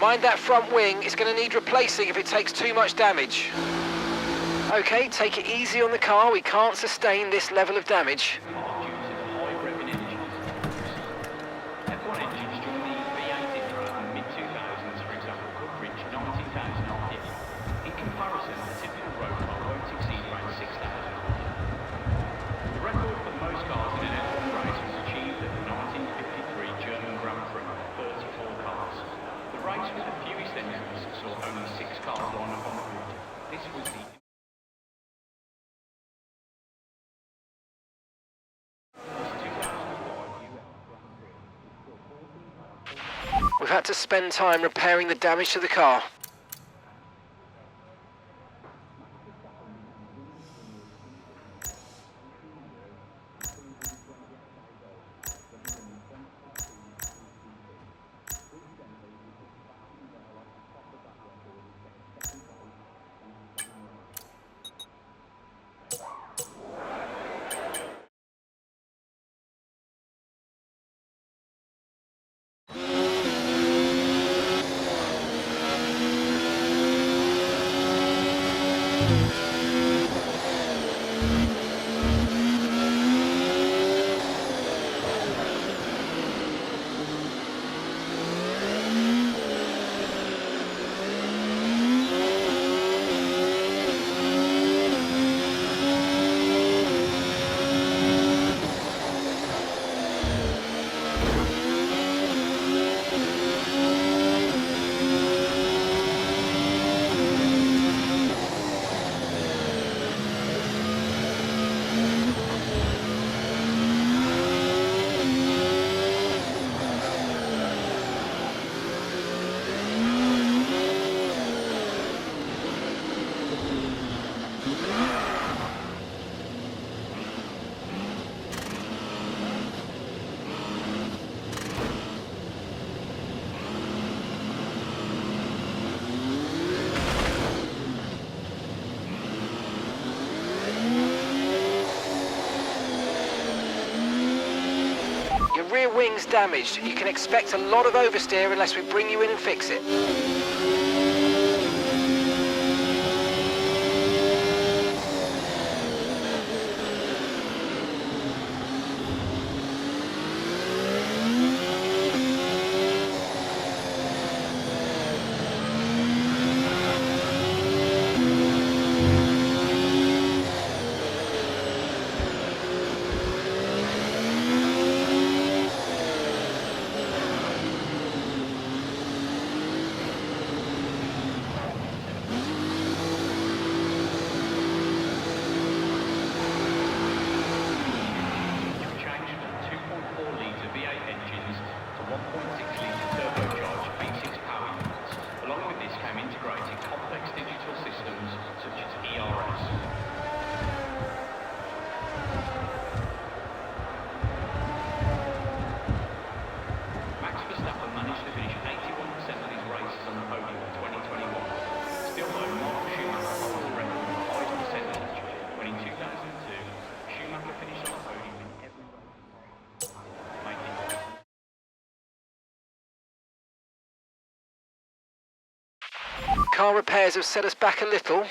Mind that front wing, it's going to need replacing if it takes too much damage. Okay, take it easy on the car, we can't sustain this level of damage. We've had to spend time repairing the damage to the car. Your rear wing's damaged. You can expect a lot of oversteer unless we bring you in and fix it. Car repairs have set us back a little.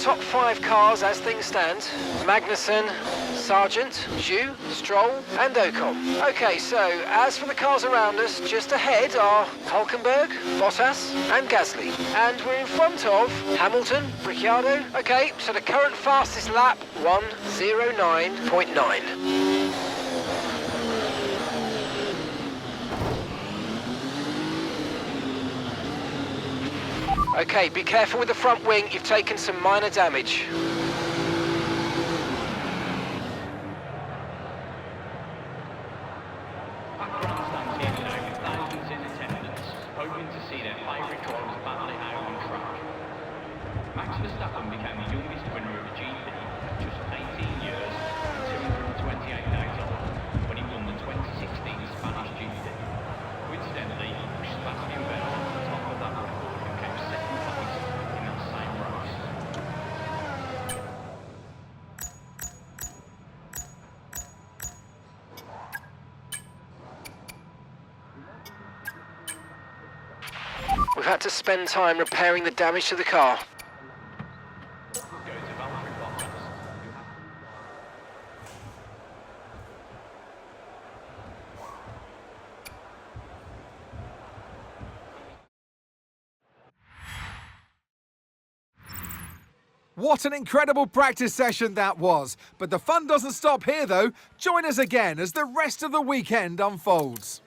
top 5 cars as things stand. Magnussen, Sargent, Zhu, Stroll and Ocon. Okay, so as for the cars around us, just ahead are Hulkenberg, Bottas and Gasly. And we're in front of Hamilton, Ricciardo. Okay, so the current fastest lap, 1:09.9. Okay, be careful with the front wing, you've taken some minor damage. Hoping to see their favourite drivers battle it out on track. Max Verstappen became the youngest winner of a GP at just 18 years and 228 days old when he won the 2016 Spanish GP. Coincidentally, he pushed Sebastian Vettel to the top of that record and came second place in that same race. We've had to spend time repairing the damage to the car. What an incredible practice session that was. But the fun doesn't stop here though. Join us again as the rest of the weekend unfolds.